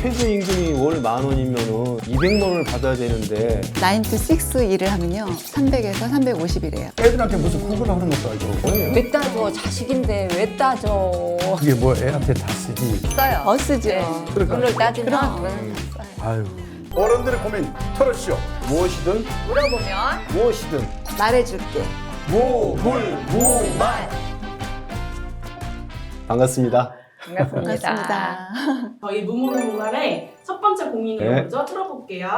최저임금이 월 10,000원이면은 200만 원을 받아야 되는데 9 to 6 일을 하면요 300에서 350이래요. 애들한테 무슨 공부를 하는 것도 아니고. 왜 따져? 자식인데 왜 따져? 그게 뭐 애한테 다 쓰지. 써요. 버스죠. 그러니까. 돈을 따지면 그럼. 돈을 써요. 아유. 어른들의 고민 털어주시오. 무엇이든 물어보면 무엇이든 말해줄게. 무불무말. 반갑습니다. 반갑습니다. 저희 무무무말의 첫 번째 고민을 네. 먼저 틀어볼게요.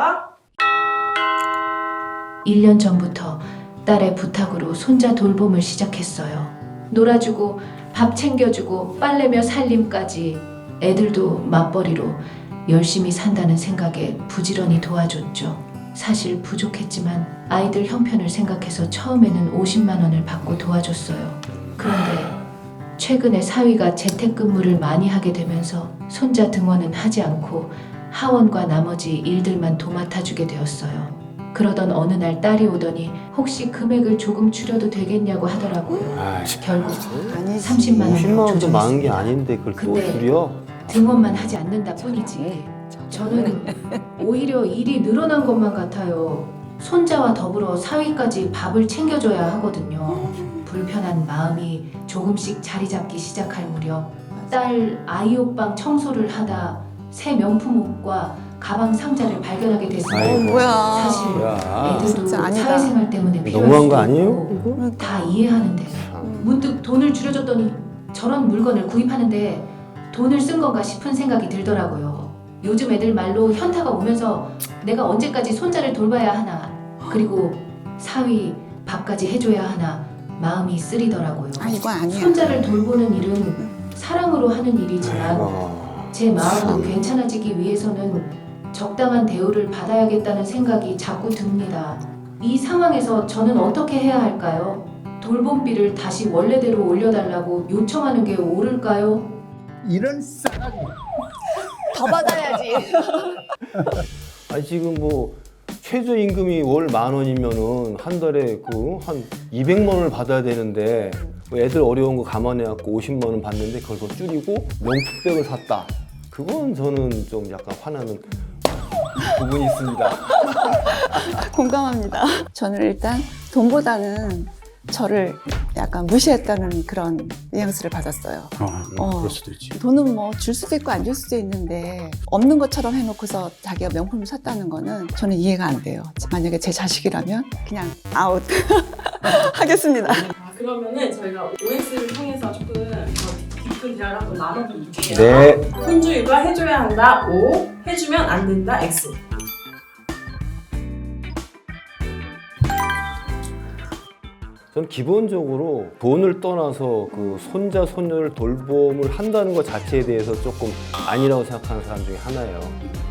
1년 전부터 딸의 부탁으로 손자 돌봄을 시작했어요. 놀아주고 밥 챙겨주고 빨래며 살림까지 애들도 맞벌이로 열심히 산다는 생각에 부지런히 도와줬죠. 사실 부족했지만 아이들 형편을 생각해서 처음에는 50만 원을 받고 도와줬어요. 그런데 최근에 사위가 재택근무를 많이 하게 되면서 손자 등원은 하지 않고 하원과 나머지 일들만 도맡아주게 되었어요. 그러던 어느 날 딸이 오더니 혹시 금액을 조금 줄여도 되겠냐고 하더라고요. 아이씨, 결국 아니지. 30만 원으로 50만 원도 많은 게 조정했습니다. 아닌데 그걸 또 근데 줄여? 등원만 하지 않는다 뿐이지. 저는 오히려 일이 늘어난 것만 같아요. 손자와 더불어 사위까지 밥을 챙겨줘야 하거든요. 불편한 마음이 조금씩 자리 잡기 시작할 무렵 딸 아이옷방 청소를 하다 새 명품 옷과 가방 상자를 발견하게 됐어요. 아이고. 뭐야. 사실 뭐야. 애들도 진짜 아니다. 사회생활 때문에 필요할 너무한 수도 거 아니에요? 있고 다 이해하는데 문득 돈을 줄여줬더니 저런 물건을 구입하는데 돈을 쓴 건가 싶은 생각이 들더라고요. 요즘 애들 말로 현타가 오면서 내가 언제까지 손자를 돌봐야 하나, 그리고 사위 밥까지 해줘야 하나 마음이 쓰리더라고요. 아 이건 아니야. 손자를 돌보는 일은 사랑으로 하는 일이지만 아이고. 제 마음도 괜찮아지기 위해서는 적당한 대우를 받아야겠다는 생각이 자꾸 듭니다. 이 상황에서 저는 어떻게 해야 할까요? 돌봄비를 다시 원래대로 올려달라고 요청하는 게 옳을까요? 이런 싸가지. 더 받아야지. 아니 지금 뭐 최저임금이 월 10,000원이면은 한 달에 그 한 200만 원을 받아야 되는데 뭐 애들 어려운 거 감안해갖고 50만 원 받는데 그걸 더 줄이고 명품백을 샀다. 그건 저는 좀 약간 화나는 부분이 있습니다. 공감합니다. 저는 일단 돈보다는 저를 약간 무시했다는 그런 뉘앙스를 받았어요. 그럴 수도 있지. 돈은 뭐 줄 수도 있고 안 줄 수도 있는데 없는 것처럼 해놓고서 자기가 명품을 샀다는 거는 저는 이해가 안 돼요. 만약에 제 자식이라면 그냥 아웃 하겠습니다. 그러면은 저희가 OX를 통해서 조금 더 깊은 대화를 한번 나눠볼게요. 네. 손주 육아 해줘야 한다 O, 해주면 안 된다 X. 저는 기본적으로 돈을 떠나서 그 손자 손녀를 돌봄을 한다는 것 자체에 대해서 조금 아니라고 생각하는 사람 중에 하나예요.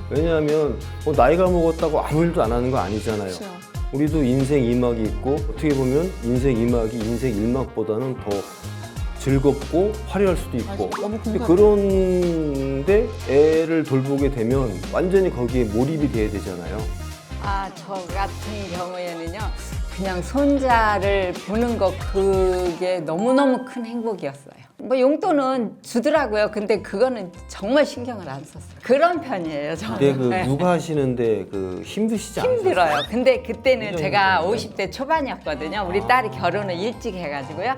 왜냐하면 뭐 나이가 먹었다고 아무 일도 안 하는 거 아니잖아요. 그렇죠. 우리도 인생 2막이 있고 어떻게 보면 인생 2막이 인생 1막보다는 더 즐겁고 화려할 수도 있고 맞아, 너무 근데 공감해. 그런데 애를 돌보게 되면 완전히 거기에 몰입이 돼야 되잖아요. 아, 저 같은 경우에는요. 그냥 손자를 보는 거 그게 너무너무 큰 행복이었어요. 뭐 용돈은 주더라고요. 근데 그거는 정말 신경을 안 썼어요. 그런 편이에요, 저는. 근데 그 네. 육아 하시는데 그 힘드시지 않으세요? 힘들어요. 근데 그때는 힘들어요, 제가 힘들어요. 50대 초반이었거든요. 우리 딸이 결혼을 일찍 해가지고요.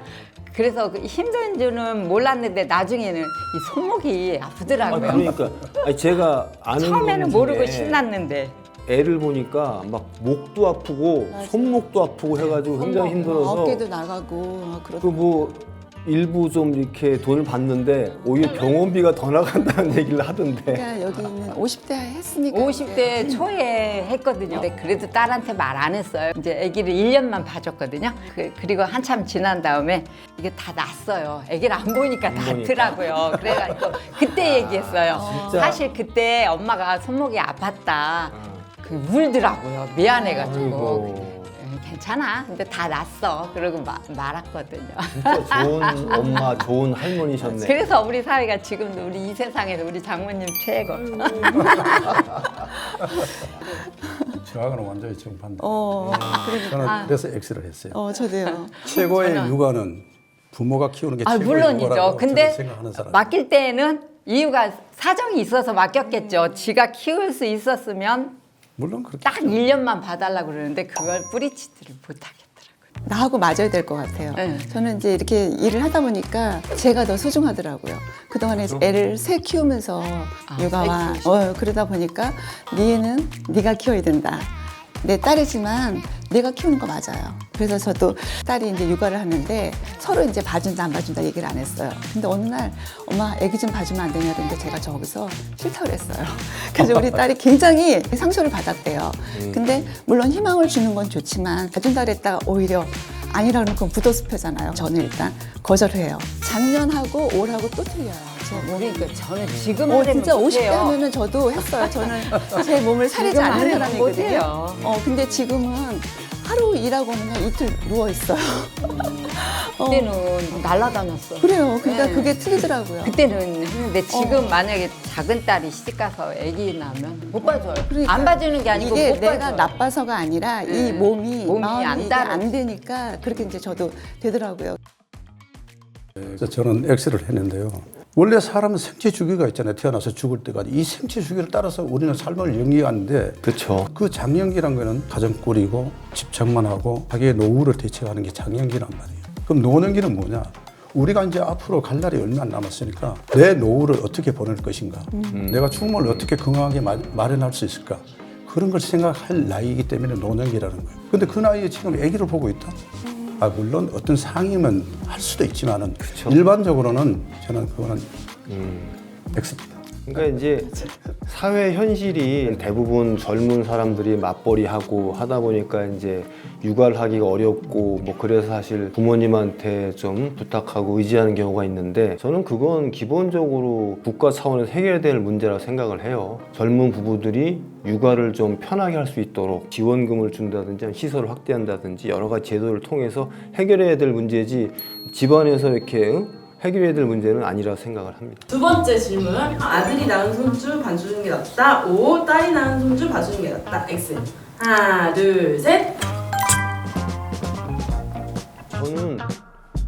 그래서 그 힘든 줄은 몰랐는데 나중에는 이 손목이 아, 아프더라고요. 그러니까 아니, 제가 아는 처음에는 분 모르고 중에 신났는데. 애를 보니까 막 목도 아프고 맞아. 손목도 아프고 해가지고 굉장히 힘들어서 어깨도 나가고 그 그렇고 뭐 일부 좀 이렇게 돈을 받는데 오히려 병원비가 더 나간다는 얘기를 하던데. 그러니까 여기는 50대 했으니까 50대 초에 했거든요. 근데 그래도 딸한테 말 안 했어요. 이제 아기를 1년만 봐줬거든요. 그리고 한참 지난 다음에 이게 다 났어요. 아기를 안 보니까 낫더라고요. 그래가지고 그때 얘기했어요. 진짜? 사실 그때 엄마가 손목이 아팠다. 그 울더라고요. 미안해가지고. 아이고. 괜찮아. 근데 다 났어. 그러고 말았거든요. 진짜 좋은 엄마, 좋은 할머니셨네. 그래서 우리 사위가 지금도 우리 이 세상에서 우리 장모님 최고. 저하고는 완전히 정반대. 그러니까 저는 그래서 X를 했어요. 저도요. 최고의 육아는 부모가 키우는 게 아, 최고의 물론이죠. 육아라고 근데 저는 생각하는 사람. 맡길 때는 이유가 사정이 있어서 맡겼겠죠. 지가 키울 수 있었으면 물론 그렇게. 딱 1년만 봐달라고 그러는데 그걸 뿌리치지를 못하겠더라고요. 나하고 맞아야 될 것 같아요. 네. 저는 이제 이렇게 일을 하다 보니까 제가 더 소중하더라고요. 그동안에 애를 새 키우면서 육아와 그러다 보니까 네 애는 네가 키워야 된다. 내 딸이지만 내가 키우는 거 맞아요. 그래서 저도 딸이 이제 육아를 하는데 서로 이제 봐준다 안 봐준다 얘기를 안 했어요. 근데 어느 날 엄마 애기 좀 봐주면 안 되냐 그랬는데 제가 저기서 싫다고 그랬어요. 그래서 우리 딸이 굉장히 상처를 받았대요. 근데 물론 희망을 주는 건 좋지만 봐준다 그랬다가 오히려 아니라는 건 부도수표잖아요. 저는 일단 거절해요. 작년하고 올하고 또 틀려요. 제 몸이. 그러니까 저는 지금 진짜 50대 못해요. 하면은 저도 했어요. 저는 제 몸을 사리지 않는 지금 사람이거든요. 못해요. 근데 지금은 하루 일하고는 이틀 누워 있어요. 그때는 날아다녔어. 그래요. 그러니까 네. 그게 틀리더라고요. 그때는 했는데 지금 만약에 작은 딸이 시집가서 아기 낳으면 못 봐줘요. 그러니까 안 봐주는 게 아니고 이게 못 내가 봐줘요. 나빠서가 아니라 네. 이 몸이 마음이 안 이게 따라. 안 되니까 그렇게 이제 저도 되더라고요. 그래서 저는 엑스를 했는데요. 원래 사람은 생체 주기가 있잖아요. 태어나서 죽을 때까지. 이 생체 주기를 따라서 우리는 삶을 영위하는데 그렇죠. 그 장년기란 거는 가정 꾸리고 집착만 하고 자기의 노후를 대체하는 게 장년기란 말이에요. 그럼 노년기는 뭐냐? 우리가 이제 앞으로 갈 날이 얼마 안 남았으니까 내 노후를 어떻게 보낼 것인가? 내가 죽음을 어떻게 건강하게 마련할 수 있을까? 그런 걸 생각할 나이이기 때문에 노년기라는 거예요. 근데 그 나이에 지금 아기를 보고 있다? 물론 어떤 상임은 할 수도 있지만은 일반적으로는 저는 그거는 X입니다. 그러니까 이제 사회 현실이 대부분 젊은 사람들이 맞벌이하고 하다 보니까 이제 육아를 하기가 어렵고 뭐 그래서 사실 부모님한테 좀 부탁하고 의지하는 경우가 있는데 저는 그건 기본적으로 국가 차원에서 해결될 문제라고 생각을 해요. 젊은 부부들이 육아를 좀 편하게 할 수 있도록 지원금을 준다든지 시설을 확대한다든지 여러 가지 제도를 통해서 해결해야 될 문제지 집안에서 이렇게 해결해야 될 문제는 아니라고 생각을 합니다. 두 번째 질문. 아들이 낳은 손주 봐주는 게 낫다. O. 딸이 낳은 손주 봐주는 게 낫다. X. 하나, 둘, 셋. 저는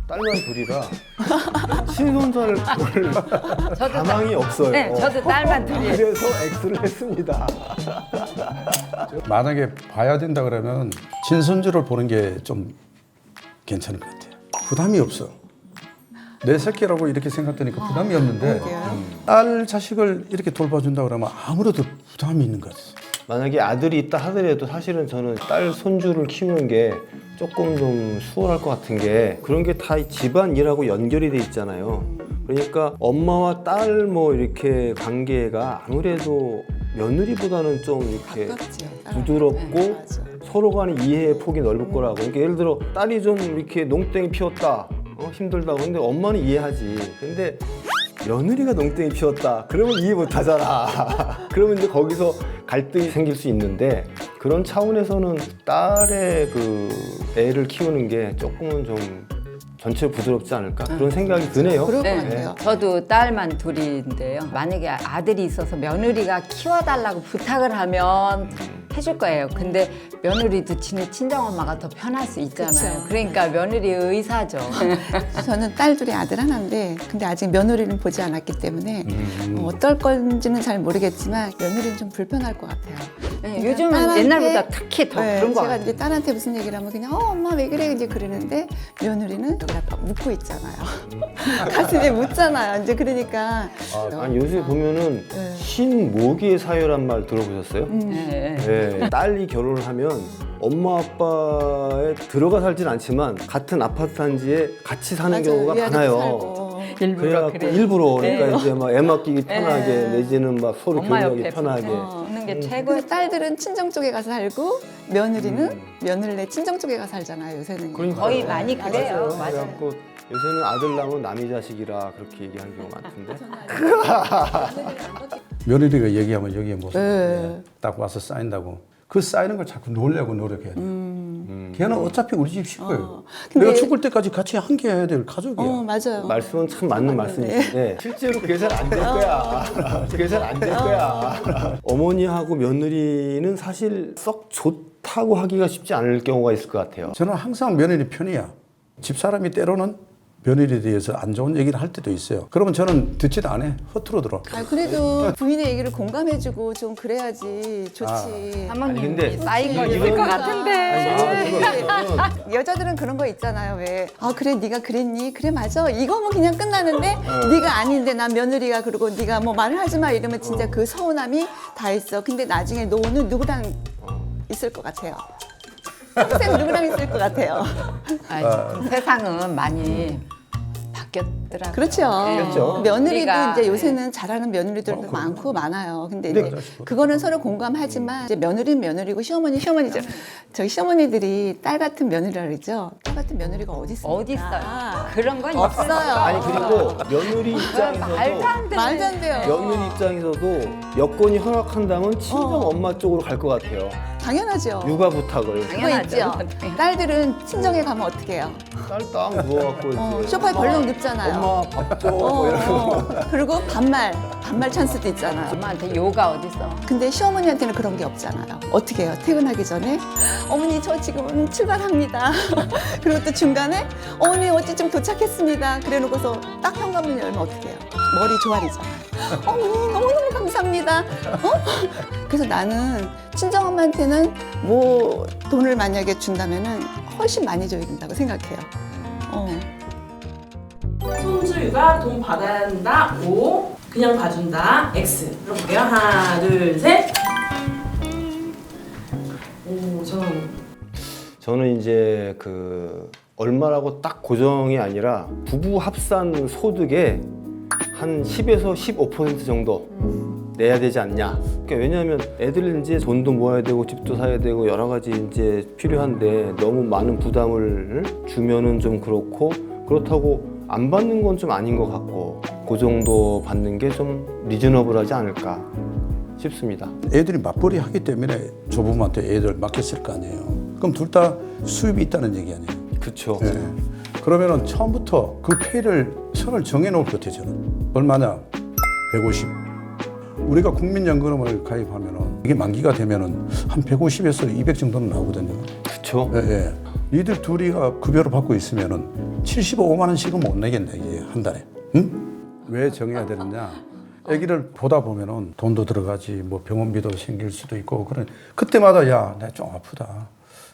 딸만 둘이라 친손자를 볼 가망이 없어요. 네, 저도 딸만 둘이에요. 그래서 X를 했습니다. 만약에 봐야 된다 그러면 친손주를 보는 게 좀 괜찮을 것 같아요. 부담이 없어. 내 새끼라고 이렇게 생각되니까 부담이 없는데 딸 자식을 이렇게 돌봐준다 그러면 아무래도 부담이 있는 것 같아요. 만약에 아들이 있다 하더라도 사실은 저는 딸 손주를 키우는 게 조금 좀 수월할 것 같은 게 그런 게 다 집안 일하고 연결이 돼 있잖아요. 그러니까 엄마와 딸 뭐 이렇게 관계가 아무래도 며느리보다는 좀 이렇게 가깝지요. 부드럽고 네, 맞아. 서로 간의 이해의 폭이 넓을 거라고. 그러니까 예를 들어 딸이 좀 이렇게 농땡이 피웠다. 힘들다고. 근데 엄마는 이해하지. 근데 며느리가 농땡이 피웠다. 그러면 이해 못 하잖아. 그러면 이제 거기서 갈등이 생길 수 있는데 그런 차원에서는 딸의 그 애를 키우는 게 조금은 좀 전체로 부드럽지 않을까? 그런 생각이 드네요. 그럴 것 네, 같아요. 저도 딸만 둘인데요. 만약에 아들이 있어서 며느리가 키워달라고 부탁을 하면 해줄 거예요. 근데 며느리도 지네 친정엄마가 더 편할 수 있잖아요. 그쵸. 그러니까 며느리 의사죠. 저는 딸 둘이 아들 하나인데 근데 아직 며느리는 보지 않았기 때문에 어떨 건지는 잘 모르겠지만 며느리는 좀 불편할 것 같아요. 네, 그러니까 요즘은 딸한테- 옛날보다 특히 더 그런 거 제가 같아요. 이제 딸한테 무슨 얘기를 하면 그냥 엄마 왜 그래 이제 그러는데 며느리는 여기다 묻고 있잖아요. 가슴에 묻잖아요. 이제 그러니까 아니 요새 보면은 네. 신모기의 사유란 말 들어보셨어요? 네. 네, 딸이 결혼을 하면 엄마 아빠에 들어가 살진 않지만 같은 아파트 단지에 같이 사는 맞아요. 경우가 위아래도 많아요. 살고. 일부러 그래갖고 그래요. 일부러 그러니까 네. 이제 막 애 맡기기 편하게 네. 내지는 막 서로 엄마 교류하기 옆에 편하게. 붙는 게 최고의 그래서 딸들은 친정 쪽에 가서 살고 며느리는 며느리네 친정 쪽에 가서 살잖아요. 요새는. 그러니까요. 거의 많이 그래요. 맞아요. 그래갖고 요새는 아들 낳으면 남의 자식이라 그렇게 얘기하는 경우가 많던데. 며느리가 얘기하면 여기에 모습 네. 딱 와서 쌓인다고. 그 쌓이는 걸 자꾸 놀려고 노력해야 돼. 걔는 어차피 우리 집 식구예요. 근데- 내가 죽을 때까지 같이 함께 해야 될 가족이야. 맞아요. 말씀은 참 맞는 말씀이신데 실제로 그게 잘 안 될 거야. 그게 잘 안 될 거야. 어머니하고 며느리는 사실 썩 좋다고 하기가 쉽지 않을 경우가 있을 것 같아요. 저는 항상 며느리 편이야. 집사람이 때로는 며느리에 대해서 안 좋은 얘기를 할 때도 있어요. 그러면 저는 듣지도 않아. 허투루 들어. 아 그래도 부인의 얘기를 공감해주고 좀 그래야지 좋지. 아니, 사모님 근데 쌓인 거 그치. 있을 것 그러니까. 같은데. 여자들은 그런 거 있잖아요. 왜? 아 그래 네가 그랬니? 그래 맞아. 이거면 그냥 끝나는데 네가 아닌데 난 며느리가 그러고 네가 뭐 말을 하지 마 이러면 진짜 그 서운함이 다 있어. 근데 나중에 너는 누구랑 있을 것 같아요. 평생 누구랑 있을 것 같아요. 세상은 많이 바뀌었더라고요. 그렇죠. 그렇죠. 며느리도 우리가, 이제 요새는 잘하는 며느리들도 많고 많아요. 근데 네, 이제 그거는 서로 공감하지만 이제 며느리는 며느리고 시어머니 시어머니죠. 저희 시어머니들이 딸 같은 며느리라 그러죠. 딸 같은 며느리가 어디 있습니까? 어디 있어요? 그런 건 없어요. 아니 그리고 며느리 말도 입장에서도 안 돼. 말도 안 돼요. 며느리 입장에서도 여건이 허락한다면 친정 엄마 쪽으로 갈 것 같아요. 당연하죠. 육아 부탁을. 그거 당연하죠. 있죠. 딸들은 친정에 가면 어떻게 해요? 딸 딱 누워갖고 이제 소파에 벌렁 눕잖아요. 엄마 밥 줘. 뭐 이러고. 그리고 반말 찬스도 있잖아요. 엄마한테 요가 어딨어? 근데 시어머니한테는 그런 게 없잖아요. 어떻게 해요? 퇴근하기 전에 어머니 저 지금 출발합니다. 그리고 또 중간에 어머니 어찌쯤 도착했습니다. 그래놓고서 딱 현관문 열면 어떻게 해요? 머리 조아리잖아요. 어머니 너무너무 감사합니다. 그래서 나는 친정엄마한테는 뭐 돈을 만약에 준다면은 훨씬 많이 줘야 된다고 생각해요. 손주 육아 돈 받아야 한다. O. 그냥 봐준다. X. 들어볼게요. 하나, 둘, 셋. 오, 저는 이제 그 얼마라고 딱 고정이 아니라 부부 합산 소득의 한 10에서 15% 정도 내야 되지 않냐. 그러니까 왜냐하면 애들 이제 돈도 모아야 되고 집도 사야 되고 여러 가지 이제 필요한데 너무 많은 부담을 주면은 좀 그렇고 그렇다고 안 받는 건 좀 아닌 것 같고 그 정도 받는 게 좀 리저너블하지 않을까 싶습니다. 애들이 맞벌이 하기 때문에 조부모한테 애들 맡겼을 거 아니에요. 그럼 둘 다 수입이 있다는 얘기 아니에요. 그렇죠. 네. 그러면은 처음부터 그 페이를 선을 정해놓을 것 같아요. 저는 얼마냐? 150. 우리가 국민연금을 가입하면은 이게 만기가 되면은 한 150에서 200 정도는 나오거든요. 그렇죠. 예, 예. 니들 둘이가 급여를 받고 있으면은 75만 원씩은 못 내겠네 이게 한 달에. 응? 왜 정해야 되느냐? 아기를 보다 보면은 돈도 들어가지 뭐 병원비도 생길 수도 있고 그런 그때마다 야, 나 좀 아프다.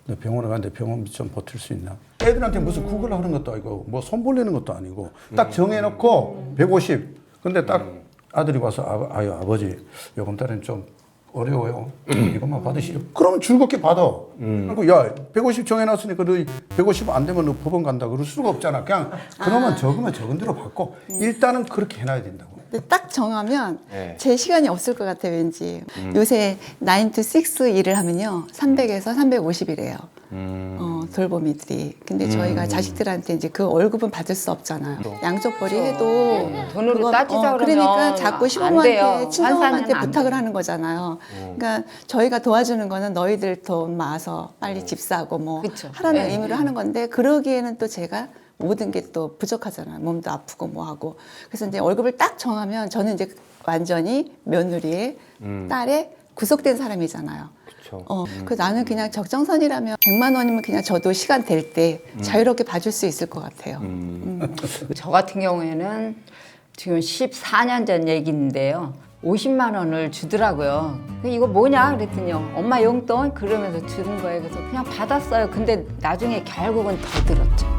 너 병원에 갔는데 병원비 좀 버틸 수 있나? 애들한테 무슨 구걸 하는 것도 아니고 뭐 손 벌리는 것도 아니고 딱 정해놓고 150. 근데 딱 아들이 와서 아유 아버지 요번 달엔 좀 어려워요. 이것만 받으시죠. 그러면 즐겁게 받아. 그리고 야 150 정해놨으니까 너 150 안 되면 너 법원 간다 그럴 수가 없잖아. 그냥 그러면 적으면 적은 대로 받고 일단은 그렇게 해놔야 된다고. 근데 딱 정하면 네. 제 시간이 없을 것 같아요, 왠지. 요새 9 to 6 일을 하면요. 300에서 350이래요. 돌보미들이. 근데 저희가 자식들한테 이제 그 월급은 받을 수 없잖아요. 양쪽벌이 해도 돈으로 따지자 그러면 그러니까 자꾸 안 시부모한테, 돼요. 친정엄마한테 환산은 안 부탁을 돼요. 하는 거잖아요. 그러니까 저희가 도와주는 거는 너희들 돈 모아서 빨리 집 사고 뭐 그쵸. 하라는 네. 의미로 하는 건데 그러기에는 또 제가 모든 게 또 부족하잖아요. 몸도 아프고 뭐 하고. 그래서 이제 월급을 딱 정하면 저는 이제 완전히 며느리의 딸의 구속된 사람이잖아요. 그렇죠. 그래서 나는 그냥 적정선이라면 100만 원이면 그냥 저도 시간 될 때 자유롭게 봐줄 수 있을 것 같아요. 저 같은 경우에는 지금 14년 전 얘기인데요. 50만 원을 주더라고요. 이거 뭐냐 그랬더니요. 엄마 용돈 그러면서 주는 거예요. 그래서 그냥 받았어요. 근데 나중에 결국은 더 들었죠.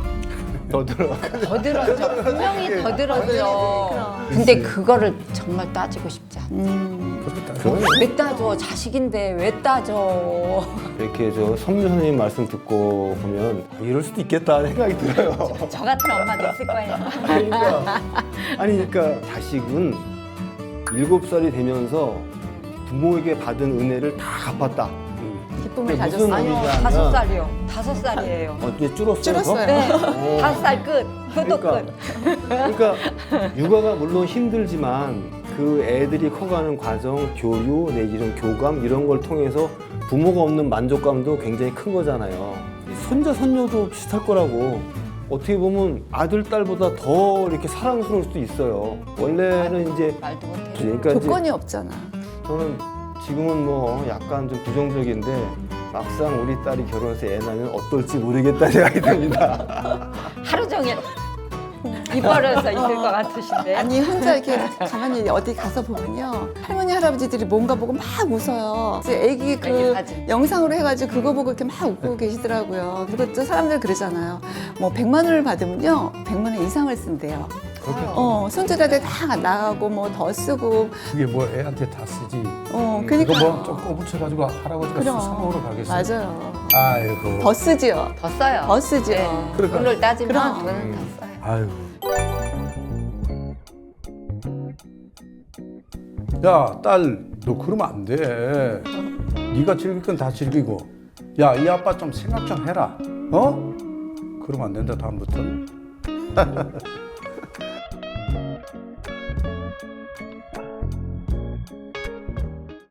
더 들어. 더 들었죠. 분명히 더 들었죠. 근데 그거를 정말 따지고 싶지 않아요. 왜 따져? 자식인데 왜 따져? 이렇게 저 성주 선생님 말씀 듣고 보면 이럴 수도 있겠다 생각이 들어요. 저 같은 엄마도 있을 거예요. 그러니까 자식은 7살이 되면서 부모에게 받은 은혜를 다 갚았다. 기쁨을 다 무슨 줬어요. 아니요, 의미냐면 5살이요. 5살이에요. 이제 줄었어요. 줄었어요. 네, 어. 5살 끝. 효도 그러니까, 끝. 그러니까 육아가 물론 힘들지만 그 애들이 커가는 과정, 교육, 내지 이런 교감 이런 걸 통해서 부모가 얻는 만족감도 굉장히 큰 거잖아요. 손자, 손녀도 비슷할 거라고. 어떻게 보면 아들, 딸보다 더 이렇게 사랑스러울 수도 있어요. 원래는 이제 말도 못해. 그러니까 이제 조건이 없잖아. 저는 지금은 뭐 약간 좀 부정적인데 막상 우리 딸이 결혼해서 애 낳으면 어떨지 모르겠다는 생각이 듭니다. 하루 종일 입버려서 있을 것 같으신데. 아니 혼자 이렇게 가만히 어디 가서 보면요 할머니 할아버지들이 뭔가 보고 막 웃어요. 그래서 애기 그 애기 사진. 영상으로 해가지고 그거 보고 이렇게 막 웃고 계시더라고요. 그리고 또 사람들 그러잖아요. 뭐 100만 원을 받으면요 100만 원 이상을 쓴대요. 손주들한테 다 나가고 뭐 더 쓰고. 그게 뭐 애한테 다 쓰지. 그러니까. 이거 뭐좀 꼬부쳐가지고 할아버지가 술 사 먹으러 가겠어요. 맞아요. 아이고. 더 쓰지요. 더 써요. 더 쓰죠. 네. 그러니까. 돈을 따지면 그럼. 돈은 더 써요. 아유. 야, 딸, 너 그러면 안 돼. 네가 즐길 건 다 즐기고. 야, 이 아빠 좀 생각 좀 해라. 어? 그러면 안 된다, 다음부터는.